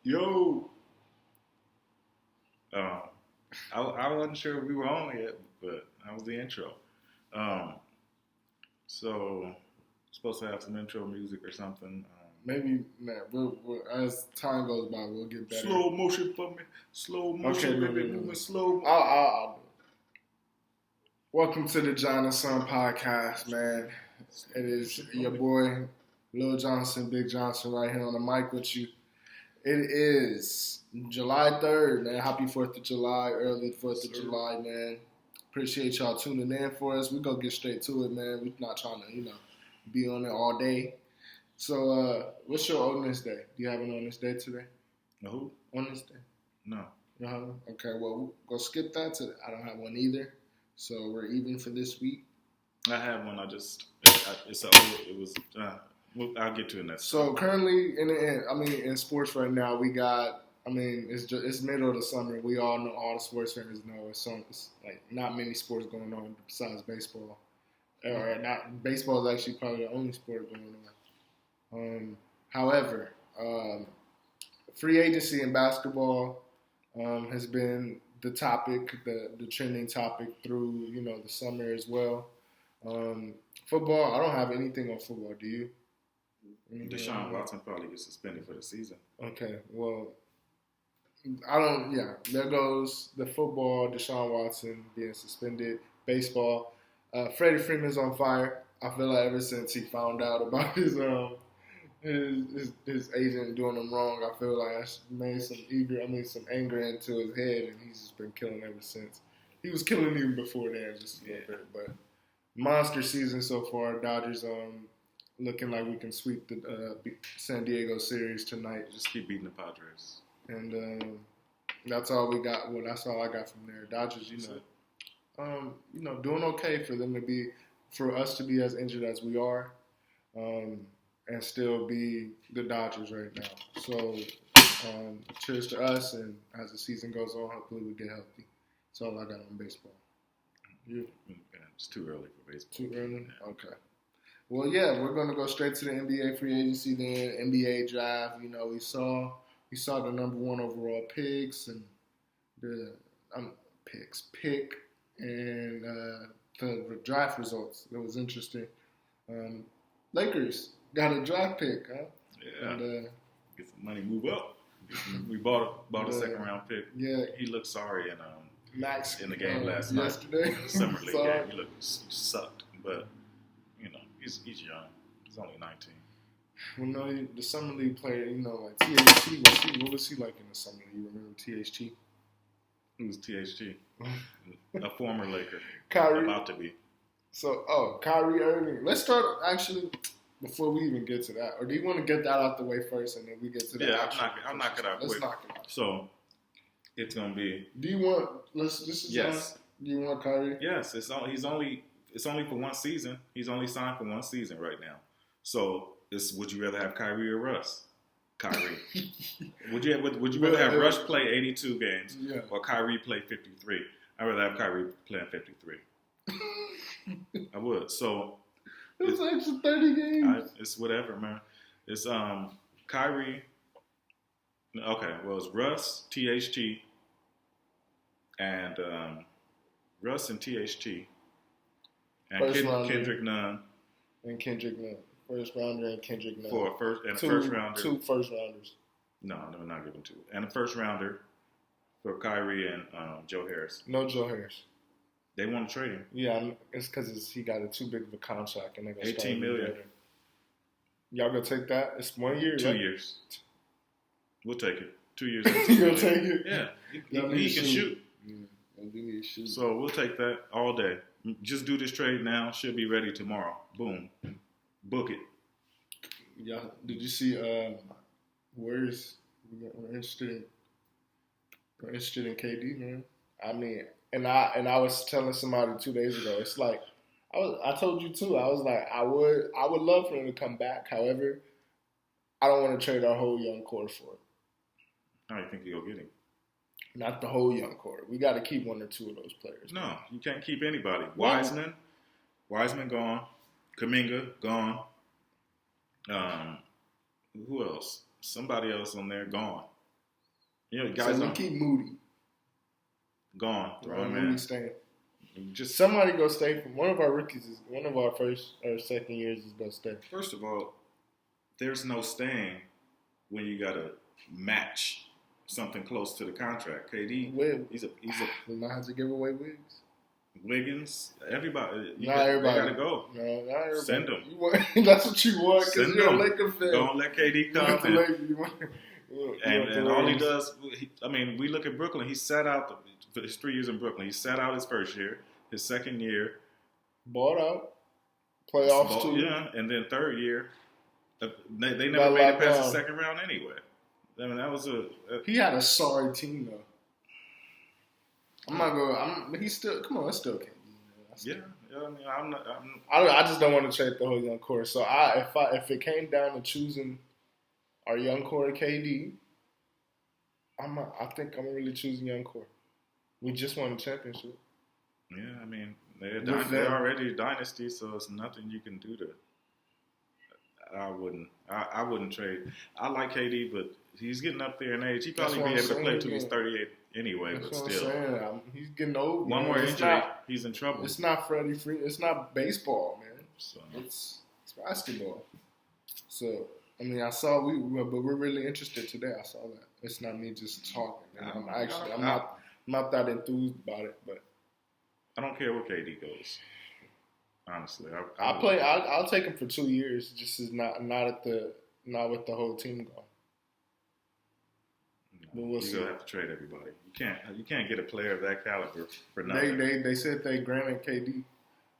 Yo. I wasn't sure if we were on yet, but that was the intro. So supposed to have some intro music or something. Maybe we'll, as time goes by, we'll get better. Slow motion for me. Slow motion, okay, baby, moving slow. I'll do it. Welcome to the John&son Podcast, man. It is your boy, Lil Johnson, Big Johnson, right here on the mic with you. It is July 3rd, man. Happy 4th of July, early 4th of July, man. Appreciate y'all tuning in for us. We're going to get straight to it, man. We're not trying to, be on it all day. So, what's your Honest Day? Do you have an Honest Day today? No. Honest Day? No. You don't have one? Okay, well, we'll skip that. I don't have one either. So, we're even for this week. I have one. I'll get to it next. So, currently, in sports right now, we got, it's middle of the summer. We all know, all the sports fans know, it's like not many sports going on besides baseball. Or not, baseball is actually probably the only sport going on. However, free agency in basketball has been the topic, the trending topic through, the summer as well. Football, I don't have anything on football. Do you? Deshaun Watson probably gets suspended for the season. Okay, well, I don't, there goes the football, Deshaun Watson being suspended, baseball. Freddie Freeman's on fire. I feel like ever since he found out about his agent doing him wrong, I feel like I made some anger into his head, and he's just been killing ever since. He was killing even before then, just a little bit. But monster season so far. Dodgers looking like we can sweep the San Diego series tonight. Just keep beating the Padres. And that's all we got. Well, that's all I got from there. Dodgers, doing okay for us to be as injured as we are, and still be the Dodgers right now. So, cheers to us, and as the season goes on, hopefully we get healthy. That's all I got on baseball. You? It's too early for baseball. Too early? Yeah. Okay. Well, we're going to go straight to the NBA free agency then, NBA draft. We saw the number one overall picks and the pick and the draft results. It was interesting. Lakers got a draft pick, huh? Yeah. And, get some money, move up. We bought a second round pick. Yeah. He looked sorry in Max in the game last yesterday. night. Summer league game. He sucked, but he's young. He's only 19. Well, no, the summer league player, like THT. What was he like in the summer league? You remember THT? Who's THT? A former Laker. Kyrie. About to be. So, Kyrie Irving. Let's start, actually, before we even get to that. Or do you want to get that out the way first and then we get to the actual? I'll knock it out quick. Let's knock it out. So, it's going to be. Do you want, yes. Do you want Kyrie? Yes. It's only for one season. He's only signed for one season right now. So, would you rather have Kyrie or Russ? Kyrie. Would you rather have Russ play 82 games or Kyrie play 53? I'd rather have Kyrie playing 53. I would. So it's extra 30 games. It's whatever, man. It's Kyrie. Okay, well it's Russ, THT, and Russ and THT, and Kendrick Nunn. And Kendrick Nunn. First rounder and Kendrick Nunn. For a first rounder. 2 first rounders. No, we're not giving 2. And a first rounder for Kyrie and Joe Harris. No Joe Harris. They want to trade him. Yeah, it's because he got too big of a contract, and they're gonna $18 million. Y'all gonna take that? It's 1 year. 2 years. We'll take it. 2 years. You gonna take it? Yeah, he can shoot. Shoot. So we'll take that all day. Just do this trade now. Should be ready tomorrow. Boom. Book it. Yeah. Did you see? We're interested in KD, man. And I was telling somebody 2 days ago. It's like I told you too. I was like, I would love for him to come back. However, I don't want to trade our whole young core for it. How do you think you'll get him? Not the whole young core. We got to keep 1 or 2 of those players. No, you can't keep anybody. Wiseman gone. Kuminga gone. Who else? Somebody else on there gone. You know, guys so we keep Moody. Gone. Throw him Moody in. staying. Just Somebody go stay. From one of our rookies is one of our first or second years is gonna stay. First of all, there's no staying when you gotta match something close to the contract. KD, he's a we might have to give away Wiggs. Wiggins. Everybody, Not everybody. They gotta go. No, not everybody. Send them. That's what you want because you're a them. Laker fan. Don't let KD come. And all he does, we look at Brooklyn. He sat out for his 3 years in Brooklyn. He sat out his first year, his second year, bought out, playoffs too. Yeah, and then third year, they never made it past the second round anyway. I mean, that was he had a sorry team though. I'm not going. He's still. Come on, that's still KD. Yeah. I mean, I just don't want to trade the whole young core. So if it came down to choosing our young core KD, I think I'm really choosing young core. We just won a championship. Yeah, I mean they're already a dynasty, so it's nothing you can do to. I wouldn't trade. I like KD, but he's getting up there in age. He probably be able to play until he's 38 anyway. That's but what still, I'm saying. He's getting old. One more injury, he's in trouble. It's not Freddie Free. It's not baseball, man. So it's basketball. So I mean, I saw but we're really interested today. I saw that. It's not me just talking. I'm not that enthused about it, but I don't care where KD goes. Honestly, I'll take him for 2 years. Just as not with the whole team gone. But we'll see. You'll have to trade everybody. You can't get a player of that caliber for nothing. They said they granted KD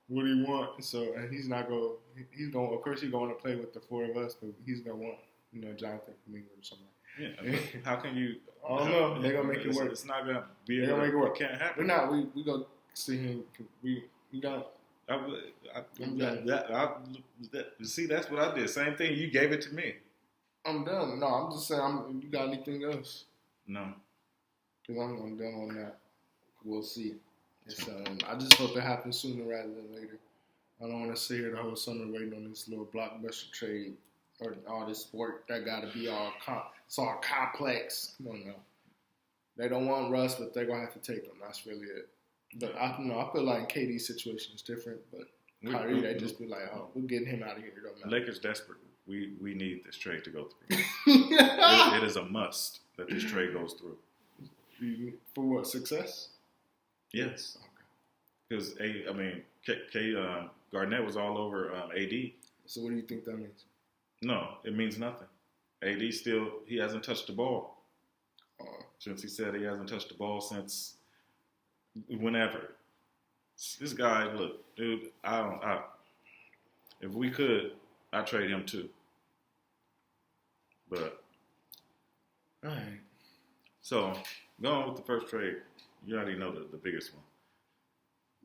what he want. So and he's not going. He's going. Of course, he's going to play with the four of us, but he's going to want Jonathan Kuminga or something. Yeah. How can you? I don't know. They're gonna make it work. It's not gonna be. They're gonna make it work. It can't happen. We're not. We go see him. We got. See, that's what I did. Same thing. You gave it to me. I'm done. No, I'm just saying. You got anything else? No. Because I'm done on that. We'll see. It's, I just hope it happens sooner rather than later. I don't want to sit here the whole summer waiting on this little blockbuster trade or all this work that got to be it's all complex. Come on now. They don't want Russ, but they're going to have to take them. That's really it. But I feel like KD's situation is different. But Kyrie, they just be like, oh, we're getting him out of here. Don't matter. Lakers desperate. We need this trade to go through. It is a must that this trade goes through. For what, success? Yes. Because, Garnett was all over AD. So what do you think that means? No, it means nothing. AD he hasn't touched the ball. Since he said he hasn't touched the ball since whenever. This guy, look, dude, if we could, I'd trade him too. But, all right. So, going with the first trade, you already know the biggest one.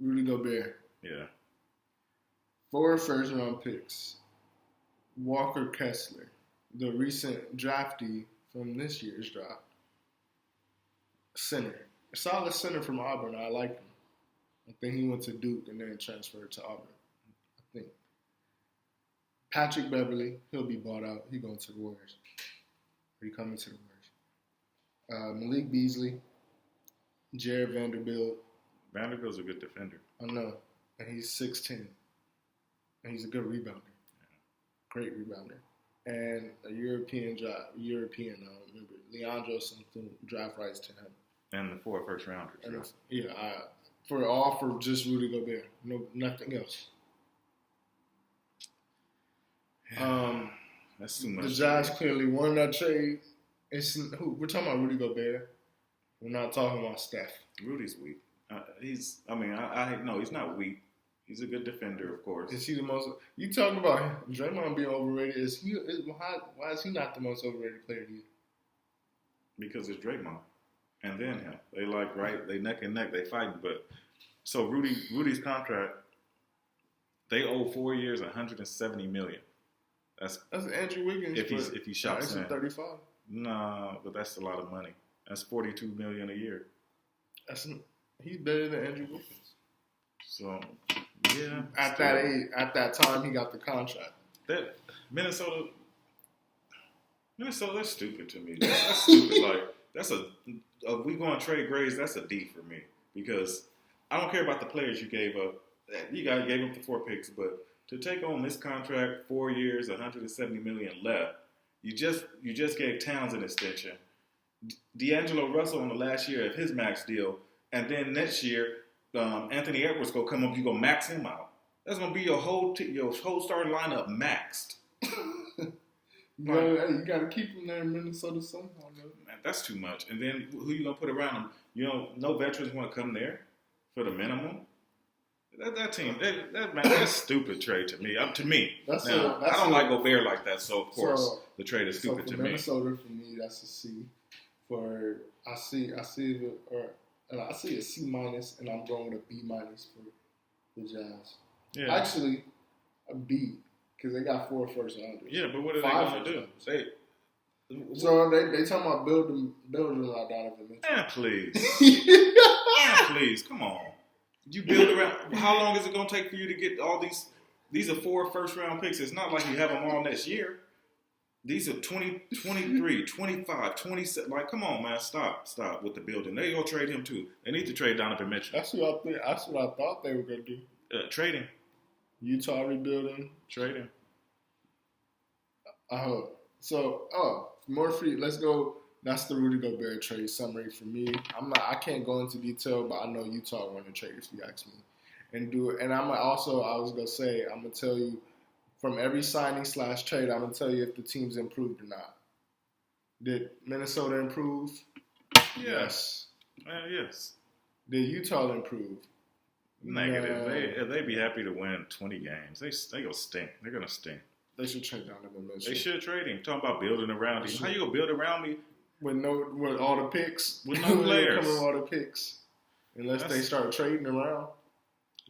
Rudy Gobert. Yeah. 4 first-round picks. Walker Kessler, the recent draftee from this year's draft. Center. A solid center from Auburn. I like him. I think he went to Duke and then transferred to Auburn. I think. Patrick Beverly, he'll be bought out. He's going to the Warriors. He coming to the Warriors. Malik Beasley, Jared Vanderbilt. Vanderbilt's a good defender. I know. And he's 6'10". And he's a good rebounder. Great rebounder. And a European, remember, Leandro something, draft rights to him. And the 4 first rounders. Right? For just Rudy Gobert. No, nothing else. That's too much. The Jazz clearly won that trade. We're talking about Rudy Gobert. We're not talking about Steph. Rudy's weak. He's not weak. He's a good defender, of course. Is he the most? You talking about Draymond being overrated? Why is he not the most overrated player to you? Because it's Draymond, and then him. They neck and neck. They fighting. But so Rudy's contract, they owe 4 years, $170 million. That's Andrew Wiggins. If he shops in 35. No, but that's a lot of money. That's $42 million a year. He's better than Andrew Wiggins. So. Yeah. At that age, at that time, he got the contract. Minnesota's stupid to me. That's stupid. Like we going trade grades. That's a D for me because I don't care about the players you gave up. You guys gave up the 4 picks, but to take on this contract, 4 years, $170 million left, you just gave Towns an extension. D'Angelo Russell on the last year of his max deal, and then next year, Anthony Edwards gonna come up. You gonna max him out. That's gonna be your whole starting lineup maxed. You gotta keep him there in Minnesota somehow, man. That's too much. And then who you gonna put around him? No veterans want to come there for the minimum. That team, that's a stupid trade to me. I don't like Gobert like that, so of course the trade is stupid to me. Minnesota, for me, that's a C. I see a C minus, and I'm going with a B minus for the Jazz. Yeah. Actually, a B because they got 4 first rounders. Yeah, but what are they going to do? So they talking about building like Donovan Mitchell. Man, please, please, come on. You build around. How long is it going to take for you to get all these? These are 4 first-round picks. It's not like you have them all next year. These are 20, 23, 25, 27. Like, come on, man. Stop with the building. They going to trade him, too. They need to trade Donovan Mitchell. That's what I thought they were going to do. Trade him. Utah rebuilding. Trade him. More free. Let's go. That's the Rudy Gobert trade summary for me. I can't go into detail, but I know Utah want to trade if you ask me, and do it. And I was gonna say, I'm gonna tell you from every signing / trade, I'm gonna tell you if the team's improved or not. Did Minnesota improve? Yes. Yes. Did Utah improve? Negative. They'd be happy to win 20 games. They gonna stink. They're gonna stink. They should trade Donovan Mitchell. They should trade him. Talking about building around him. How you gonna build around me? With all the picks. With no players. Coming with all the picks. Unless they start trading around.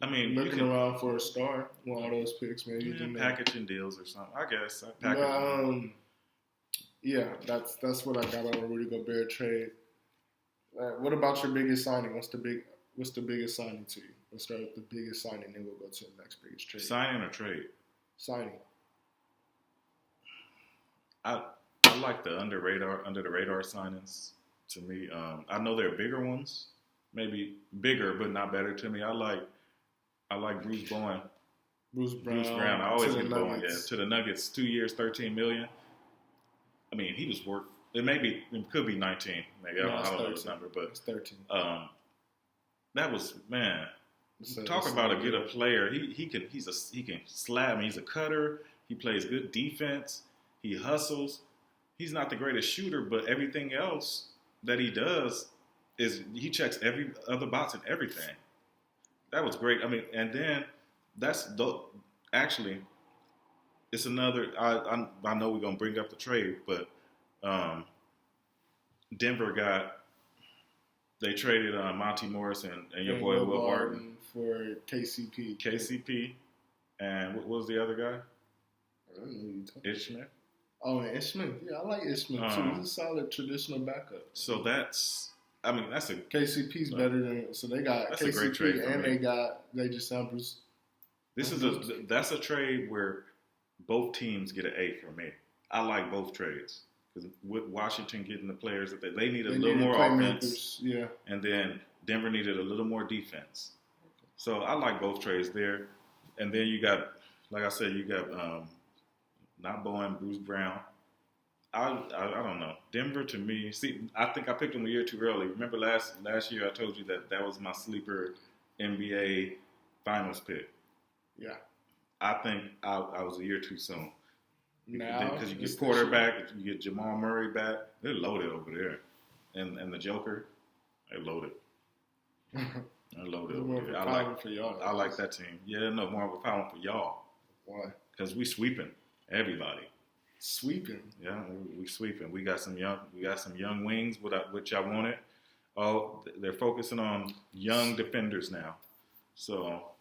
I mean, looking around for a star with all those picks, maybe. Packaging deals or something. I guess. That's what I got on the Rudy Gobert trade. What about your biggest signing? What's the biggest signing to you? Let's start with the biggest signing, then we'll go to the next biggest trade. Signing or trade? Signing. I like the under the radar signings. To me, I know there are bigger ones, maybe bigger but not better. To me, I like Bruce Brown. I always get Bowen. Yeah, to the Nuggets, 2 years, $13 million. I mean, he was worth. It could be 19. Maybe I don't know his number, but it's 13. That was talk about a player. He can slab. He's a cutter. He plays good defense. He hustles. He's not the greatest shooter, but everything else that he does is he checks every other box and everything. That was great. I mean, and then actually, it's another. I know we're gonna bring up the trade, but Denver they traded Monty Morris and your boy Will Barton for KCP. KCP, and what was the other guy? I don't know. Ishmael. Oh, and Ishmael. Yeah, I like Ishmael too. He's a solid traditional backup. So that's a KCP's better than. So they got that's KCP a great trade and they just signed Bruce. That's a trade where both teams get an A for me. I like both trades because with Washington getting the players that they needed a little more offense, and then Denver needed a little more defense. So I like both trades there. And then you got, like I said, not Bowen, Bruce Brown. I don't know. Denver to me, I think I picked them a year too early. Remember last year I told you that was my sleeper NBA Finals pick. Yeah. I think I was a year too soon. Now, because you get Porter back, you get Jamal Murray back. They're loaded over there, and the Joker, they're loaded. They're loaded over there. I like that team. Yeah, no more of a problem for y'all. Why? Because we sweeping everybody. Sweeping. Yeah, we sweeping. We got some young wings, which I wanted. Oh, they're focusing on young defenders now. So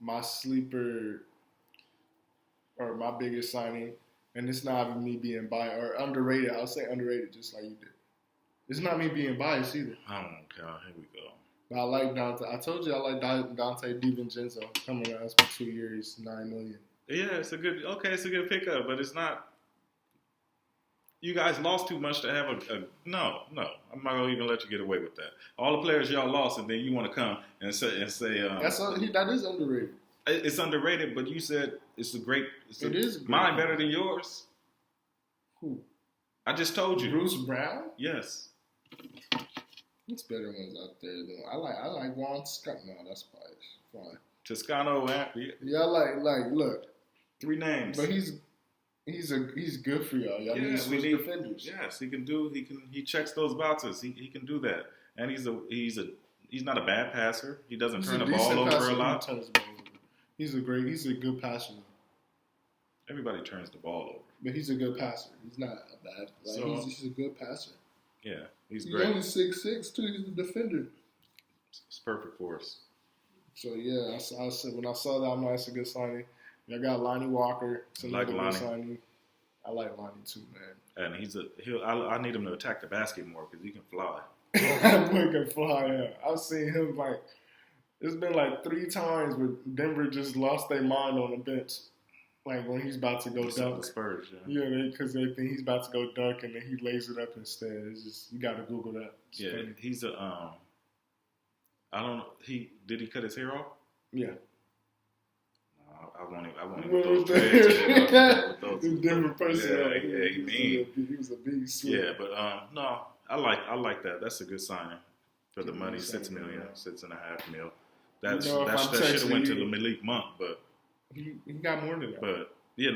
my sleeper or my biggest signing, and it's not even me being biased or underrated. I'll say underrated, just like you did. It's not me being biased either. I don't care. Here we go. But I like Dante. I told you I like Dante DiVincenzo coming around for 2 years, $9 million. Yeah, it's a good pickup, but it's not. You guys lost too much to have a no. I'm not gonna even let you get away with that. All the players y'all lost, and then you want to come and say that is underrated. It's underrated, but you said it is mine better than yours. Who? I just told you. Bruce Brown? Yes. There's better ones out there though. I like Juan Scott. No, that's fine. Toscano. Yeah, I like look. 3 names. But he's good for y'all. Y'all need switch defenders. Yes, he checks those boxes. He can do that. And he's not a bad passer. He doesn't turn the ball over a lot. He's a good passer. Everybody turns the ball over. But he's a good passer. He's not a bad. He's a good passer. Yeah, he's great. He's only 6'6" too. He's a defender. It's perfect for us. So yeah, I said when I saw that, I'm like, it's a good signing. I got Lonnie Walker. It's another good signing. I like Lonnie too, man. And I need him to attack the basket more because he can fly. That boy can fly. Yeah. I've seen him it's been 3 times where Denver just lost their mind on the bench. Like when he's about to go dunk. The Spurs, yeah. Yeah, because they think he's about to go dunk and then he lays it up instead. It's just, you got to Google that. It's funny. He's I don't know. Did he cut his hair off? Yeah. I want him with those dreads. He's a different person. Yeah, he mean. He was a beast. Yeah, but no, I like that. That's a good signing for the money. $6 million, $6.5 million. That should have went to the Malik Monk, but he got more than that. But he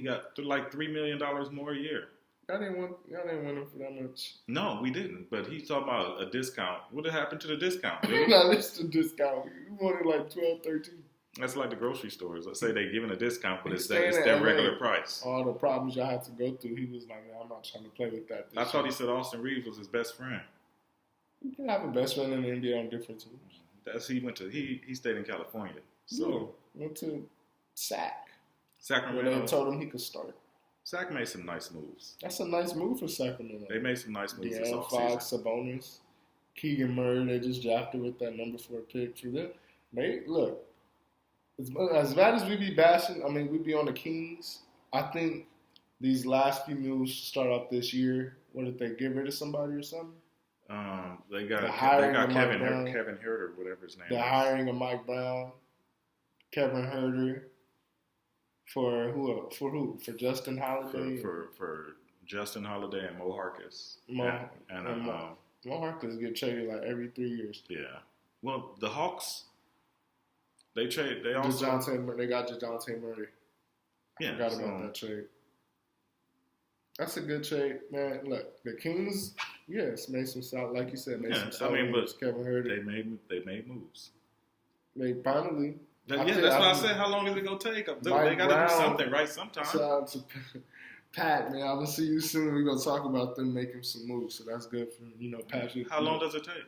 got $3 million more a year. Y'all didn't want him for that much. No, we didn't. But he's talking about a discount. What happened to the discount? No, it's a discount. We wanted 12, 13. That's like the grocery stores. Let's say they're giving a discount, but it's their regular price. All the problems y'all had to go through, he was like, I'm not trying to play with that. I thought he said Austin Reeves was his best friend. You can have a best friend in the NBA on different teams. He stayed in California. So went to Sacramento. Where they told him he could start. Sac made some nice moves. That's a nice move for Sacramento. They made some nice moves this offseason. Fox, Sabonis, Keegan Murray, they just drafted with that number 4 pick for them. Look, as bad as we be bashing, we be on the Kings. I think these last few moves start off this year. What did they get rid of somebody or something? They got Kevin Huerter, whatever his name is. The hiring of Mike Brown, Kevin Huerter. For who? For Justin Holiday? For Justin Holiday and Mo Harkless. Mo Harkless get traded every 3 years. Yeah. Well, the Hawks, they got DeJounte Murray. I forgot about that trade. That's a good trade, man. Look, the Kings, made some solid, like you said, some solid moves. Kevin Huerter. They made moves. They finally. That's what I said. How long is it going to take? They got to do something right sometime. Shout out to Pat, man. I'm going to see you soon. We're going to talk about them making some moves. So that's good for, Patrick. How long does it take?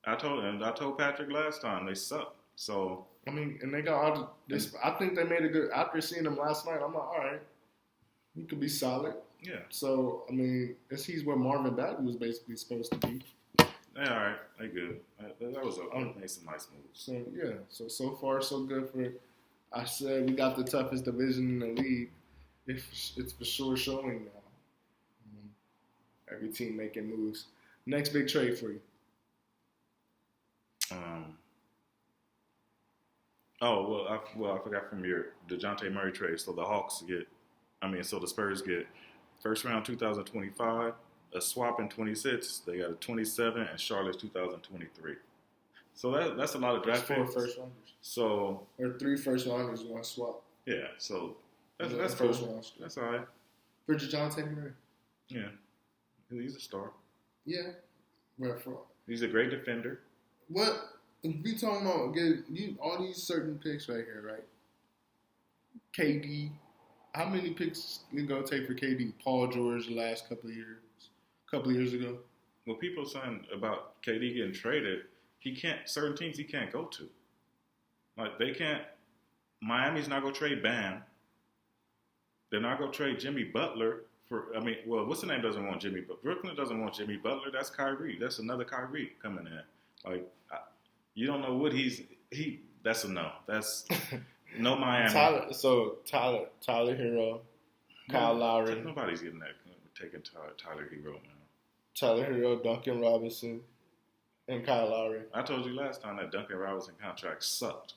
I told Patrick last time. They suck. So. And they got all this. I think they made a good, after seeing them last night, I'm like, all right. He could be solid. Yeah. So, he's where Marvin Bagley was basically supposed to be. Yeah, all right. They good. That was made some nice moves. So far so good for. I said we got the toughest division in the league. It's for sure showing now. Every team making moves. Next big trade for you. I forgot from your DeJounte Murray trade. So the Spurs get first round 2025. A swap in 26, they got a 27, and Charlotte's 2023. So that's a lot of draft picks. 4 first rounders. So or 3 first rounders, 1 swap. Yeah, so that's cool. That's all right. For DeJounte Murray. Yeah, he's a star. Yeah, wherefore he's a great defender. What if we talking about all these certain picks right here, right? KD. How many picks you gonna take for KD? Paul George the last couple of years ago. Well, people saying about KD getting traded, certain teams he can't go to. They can't. Miami's not gonna trade Bam. They're not gonna trade Jimmy Butler what's the name doesn't want Jimmy, but Brooklyn doesn't want Jimmy Butler. That's Kyrie. That's another Kyrie coming in. You don't know what that's a no. That's no Miami. Tyler Hero, Kyle Lowry. Nobody's getting that taking Tyler Hero, man. Tyler Hero, Duncan Robinson, and Kyle Lowry. I told you last time that Duncan Robinson contract sucked.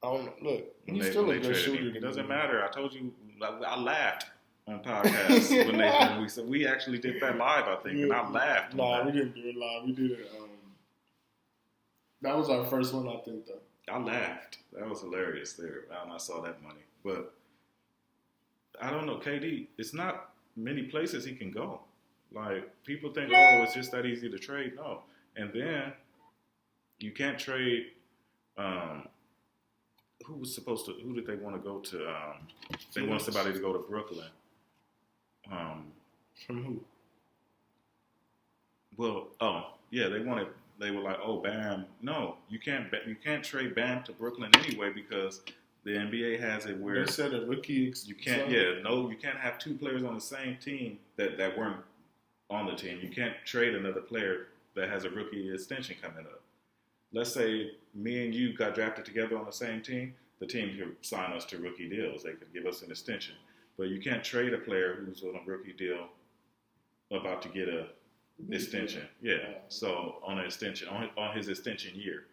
Look, he's still a good shooter. It doesn't matter. I told you, I laughed on podcasts when we said we actually did that live, I think, and I laughed. Nah, we didn't do it live. We did it. That was our first one, I think, though. I laughed. That was hilarious there when I saw that money. But I don't know, KD, it's not many places he can go. Like, people think, oh, it's just that easy to trade. No. And then you can't trade who did they want to go to? They want somebody to go to Brooklyn. From who? Well, they were like, oh, Bam. No, you can't trade Bam to Brooklyn anyway because the NBA has it where they said a rookie. You can't have two players on the same team that weren't on the team. You can't trade another player that has a rookie extension coming up. Let's say me and you got drafted together on the same team. The team could sign us to rookie deals. They could give us an extension. But you can't trade a player who's on a rookie deal about to get a extension. Yeah. So on an extension, on his extension year.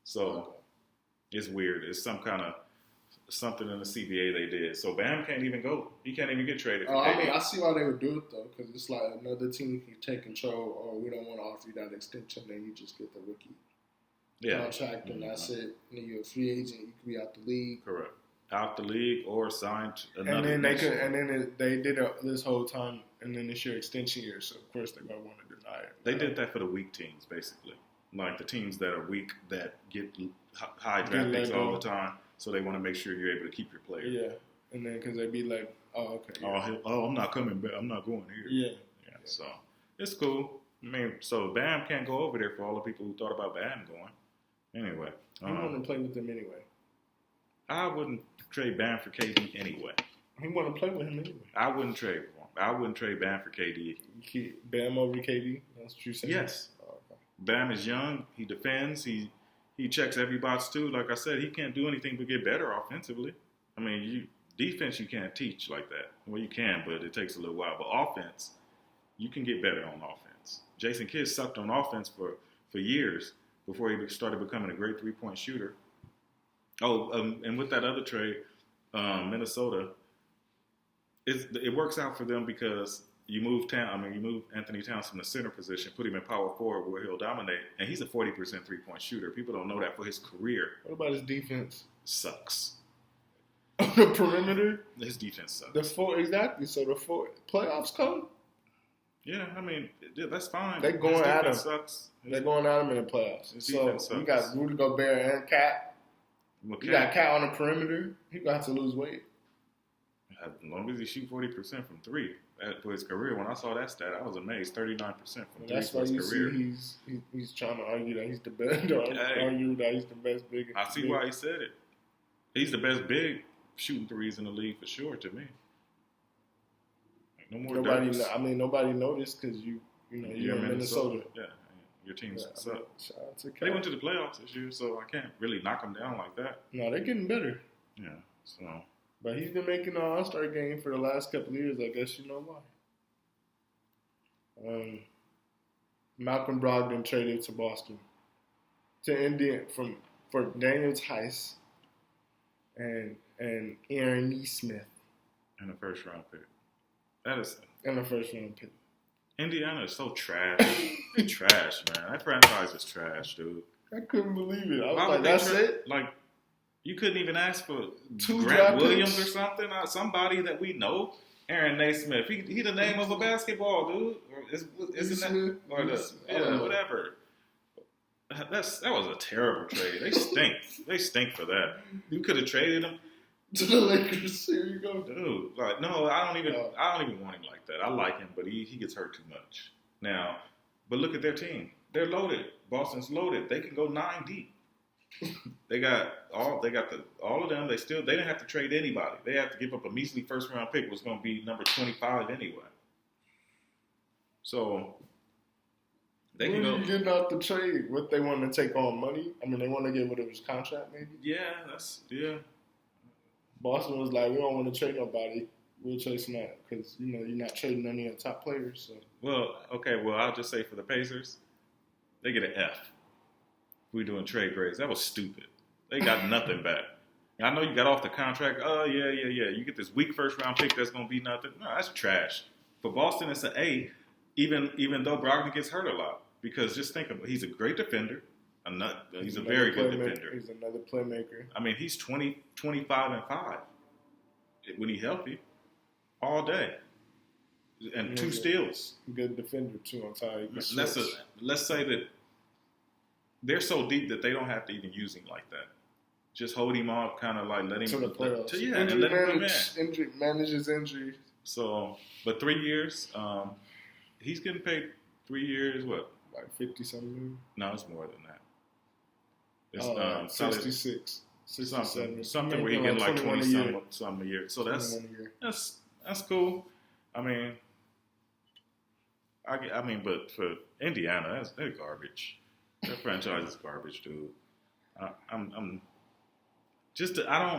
So it's weird. It's some kind of something in the CBA they did. So Bam can't even go. He can't even get traded. I see why they would do it though, because it's like another team can take control, or we don't want to offer you that extension, then you just get the rookie contract, and that's it. And you're a free agent. You can be out the league. Correct. Out the league or signed another. And then they did this whole time, and then it's your extension year. So of course they're gonna want to deny it. They did that for the weak teams, basically, like the teams that are weak that get high draft picks all the time. So they want to make sure you're able to keep your player. Yeah, and then because they be like, oh, okay. Yeah. Oh, I'm not coming back. I'm not going here. Yeah. So it's cool. I mean, so Bam can't go over there for all the people who thought about Bam going. Anyway. He want to play with them anyway. I wouldn't trade Bam for KD anyway. He want to play with him anyway. I wouldn't trade for him. I wouldn't trade Bam for KD. Bam over KD? That's what you saying? Yes. Oh, okay. Bam is young. He defends. He checks every box too. Like I said, he can't do anything but get better offensively. I mean, defense you can't teach like that. Well, you can, but it takes a little while. But offense, you can get better on offense. Jason Kidd sucked on offense for years before he started becoming a great three-point shooter. Oh, and with that other trade, Minnesota, it works out for them because you move Anthony Towns from the center position, put him in power forward where he'll dominate, and he's a 40% three-point shooter. People don't know that for his career. What about his defense? Sucks. On the perimeter? His defense sucks. Exactly. So the playoffs come? Yeah, I mean, that's fine. They're going at him. Sucks. They're going at him in the playoffs. So you got Rudy Gobert and Cat. You got Cat on the perimeter. He got to lose weight. As long as he shoot 40% from three for his career, when I saw that stat, I was amazed. 39% from three that's for his career. See he's trying to argue that he's the best. Argue that he's the best big. I see why he said it. He's the best big shooting threes in the league for sure. To me, no more. Nobody noticed because you're in Minnesota. Yeah, your team sucks. They went to the playoffs this year, so I can't really knock them down like that. No, they're getting better. Yeah, so. But he's been making the All-Star game for the last couple of years. I guess you know why. Malcolm Brogdon traded to Boston, to Indiana for Daniel Tice and Aaron Nesmith. And a first-round pick. And a first-round pick. Indiana is so trash. They're trash, man. That franchise is trash, dude. I couldn't believe it. I was like, that's it? Like, you couldn't even ask for two Grant Williams or something, somebody that we know. Aaron Nesmith. He the name of a basketball, dude. Isn't that? Whatever. That was a terrible trade. They stink. They stink for that. You could have traded him to the Lakers. Here you go, dude. Like, no, I don't even want him like that. I like him, but he gets hurt too much. Now, but look at their team. They're loaded. Boston's loaded. They can go 9 deep. They got all of them. They didn't have to trade anybody. They have to give up a measly first round pick, was going to be number 25 anyway. So they can go. Getting out the trade. What they want to take on money? I mean, they want to get rid of his contract, maybe. Yeah, Boston was like, we don't want to trade nobody. we'll chase them out because you're not trading any of the top players. So. Well, okay. Well, I'll just say for the Pacers, they get an F. We're doing trade grades. That was stupid. They got nothing back. I know you got off the contract. Oh, yeah. You get this weak first-round pick that's going to be nothing. No, that's trash. For Boston, it's an A, even though Brogdon gets hurt a lot. Because just think about it. He's a great defender. He's a very good defender. He's another playmaker. I mean, he's 20, 25, and 5 when he's healthy all day. And 2 steals. Good defender, too. On top. Let's say that they're so deep that they don't have to even use him like that. Just hold him off, kind of like let him to the playoffs. And let him manage his injuries. So, but 3 years, he's getting paid 3 years. What? Like 50-something million? No, it's more than that. It's 66, 67. Something where he getting like 20 something a year. So that's cool. I mean, but for Indiana, they're garbage. Their franchise is garbage, dude. I don't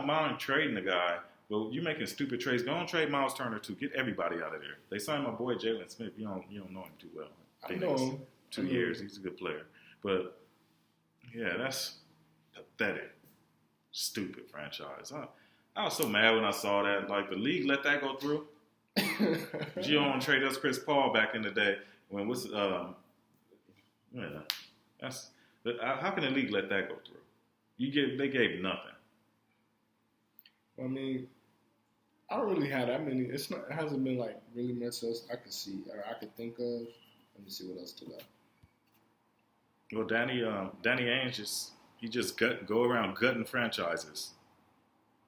mind trading the guy, but you making stupid trades. Go and trade Miles Turner too. Get everybody out of there. They signed my boy Jalen Smith. You don't know him too well. I know him. 2 years. He's a good player. But yeah, that's pathetic. Stupid franchise. I was so mad when I saw that. Like the league let that go through. Gio and trade us Chris Paul back in the day when how can the league let that go through? They gave nothing. I mean, I don't really have that many. It hasn't been like really much else I could see or I could think of. Let me see what else to go. Well, Danny Ainge just go around gutting franchises.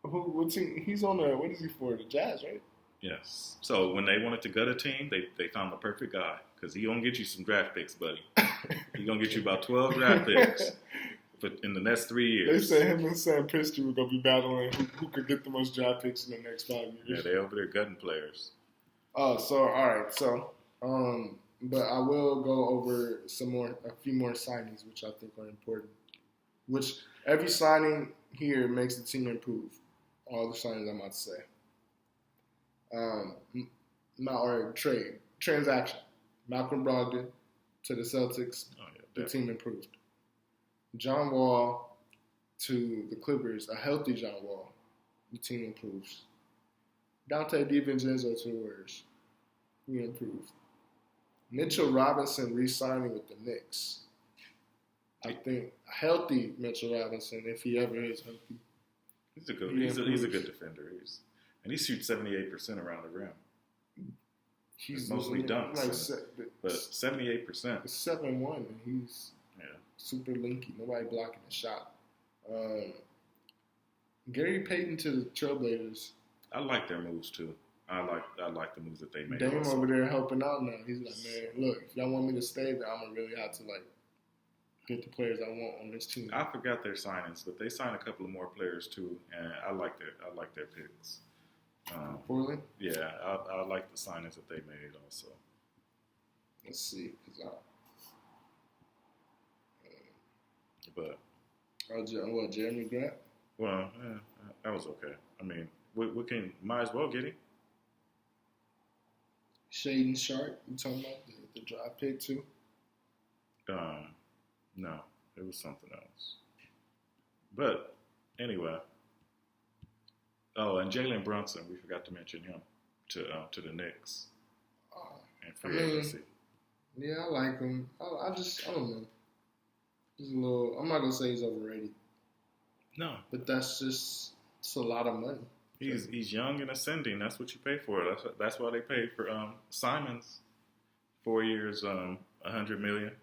What team? He's on what is he for? The Jazz, right? Yes. So when they wanted to gut a team, they found the perfect guy because he gonna get you some draft picks, buddy. He gonna get you about 12 draft picks in the next 3 years. They say him and Sam Presti were gonna be battling who could get the most draft picks in the next 5 years. Yeah, they over there gutting players. So all right, so but I will go over a few more signings, which I think are important. Which every signing here makes the team improve. All the signings I'm about to say. Transaction. Malcolm Brogdon to the Celtics. Oh, yeah, the team improved. John Wall to the Clippers. A healthy John Wall. The team improves. Dante DiVincenzo to the Warriors. We improved. Mitchell Robinson re-signing with the Knicks. I think a healthy Mitchell Robinson, if he ever is healthy. He's a good defender. And he shoots 78% around the rim. He's mostly dunks. But 78%. He's 7'1", and he's super linky. Nobody blocking the shot. Gary Payton to the Trailblazers. I like their moves too. I like the moves that they made. Dame over there helping out now. He's like, man, look, if y'all want me to stay, then I'm gonna really have to get the players I want on this team. I forgot their signings, but they signed a couple of more players too, and I like their picks. Portland? Yeah, I like the signings that they made also. Let's see, Jeremy Grant? Well, that was okay. I mean, we might as well get him. Shaden Sharp, you talking about the draft pick too? No, it was something else. But anyway. Oh, and Jalen Brunson, we forgot to mention him to the Knicks. And free agency. Yeah, I like him. I don't know. He's a little. I'm not gonna say he's overrated. No, but it's a lot of money. He's young and ascending. That's what you pay for. That's why they paid for Simons 4 years, $100 million.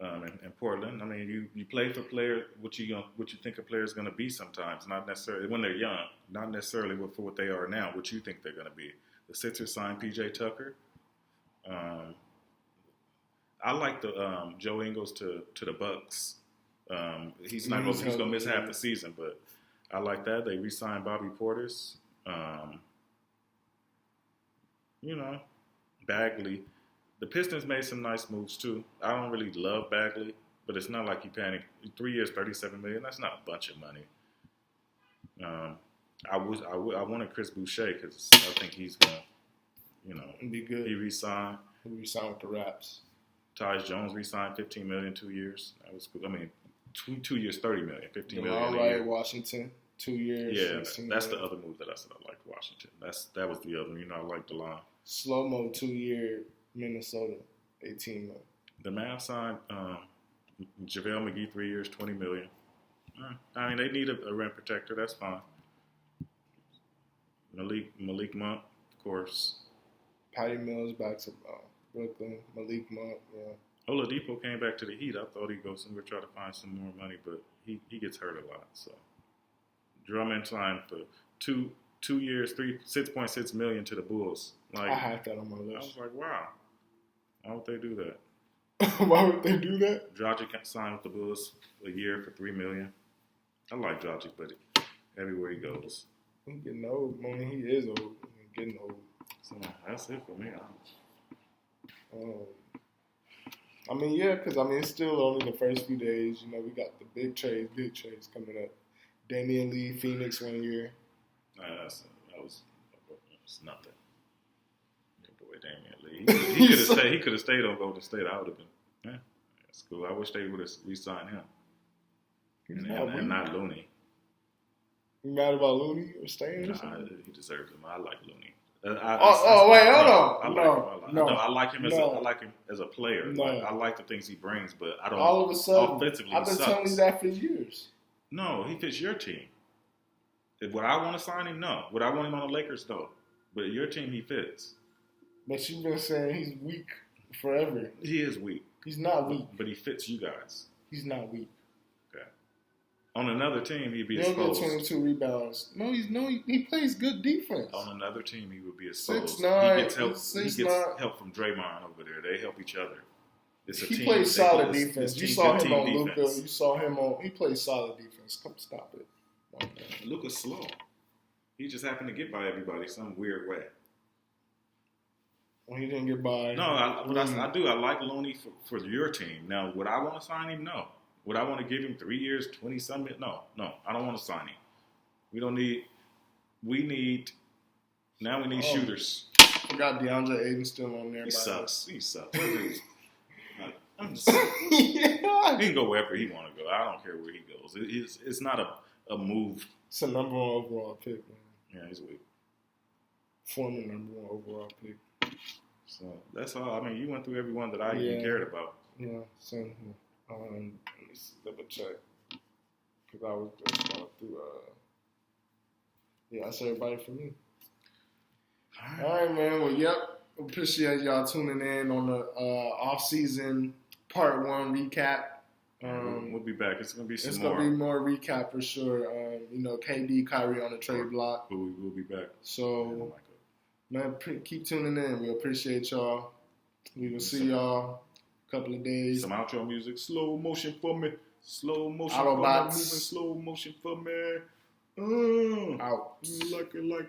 In Portland, I mean, you play for player what you think a player is going to be sometimes, not necessarily when they're young, not necessarily for what they are now, what you think they're going to be. The Sixers signed P.J. Tucker. I like the Joe Ingles to the Bucks. He's going to miss half the season, but I like that. They re-signed Bobby Portis. Bagley. The Pistons made some nice moves too. I don't really love Bagley, but it's not like you panic. 3 years, $37 million. That's not a bunch of money. I wanted Chris Boucher because I think he's gonna, be good. He re-signed. He re-signed with the Raps. Tyus Jones re-signed $15 million 2 years. That was cool. I mean, 2 years, $30 million, $15 million. All right, Washington, 2 years. Yeah, that's the other move that I said I liked Washington. That was the other one. I liked the line. Slow-mo 2-year Minnesota, $18 million. The Mavs signed JaVale McGee 3 years, $20 million. I mean, they need a rim protector. That's fine. Malik Monk, of course. Patty Mills back to Brooklyn. Malik Monk, yeah. Oladipo came back to the Heat. I thought he'd go somewhere try to find some more money, but he gets hurt a lot. So Drummond signed for two years, $6.6 million to the Bulls. I had that on my list. I was like, wow. Why would they do that? Why would they do that? Dragic signed with the Bulls a year for $3 million. I like Dragic, but everywhere he goes. He's getting old, man. He is old. He's getting old. So that's it for me. I mean, yeah, because, it's still only the first few days. We got the big trades coming up. Damian Lee, Phoenix 1 year. That was nothing. Your boy Damian Lee. He could have stayed on Golden State. I would have been, that's cool. I wish they would have re-signed him. And not Looney. You mad about Looney or staying? Nah, he deserves him. I like Looney. Wait, hold on. I like him as a player. No. I like the things he brings, but I don't. All of a sudden, offensively, I've been telling you that for years. No, he fits your team. Would I want to sign him? No. Would I want him on the Lakers? No. But your team, he fits. But you've been saying he's weak forever. He is weak. He's not weak. But he fits you guys. He's not weak. Okay. On another team, he'd be He'll exposed. get 22 rebounds. No, he plays good defense. On another team, he would be exposed. 6'9", he gets help. 6'9". He gets help from Draymond over there. They help each other. It's a he team. plays solid defense. It's You saw him on defense. Luka. You saw him on. He plays solid defense. Come stop it. Luka's slow. He just happened to get by everybody some weird way. Well, he didn't get by. No, I do. I like Looney for your team. Now, would I want to sign him? No. Would I want to give him 3 years, 20-something? No. I don't want to sign him. We need shooters. I forgot DeAndre Ayton still on there. He sucks. He can go wherever he want to go. I don't care where he goes. It's not a move. It's a number 1 overall pick, man. Yeah, he's weak. Former number 1 overall pick. So that's all. I mean, you went through every one that I even cared about. Yeah, same here. Let me double check. Because I was just going through, that's everybody for me. All right, man. Well, yep. Appreciate y'all tuning in on the off-season part 1 recap. We'll be back. It's gonna be some it's more. It's gonna be more recap for sure. KD, Kyrie on the trade block. But we will be back. So, man, keep tuning in. We appreciate y'all. We will see y'all a couple of days. Some outro music. Slow motion for me. Slow motion Autobots. for me. Moving slow motion for me. Out. Like it like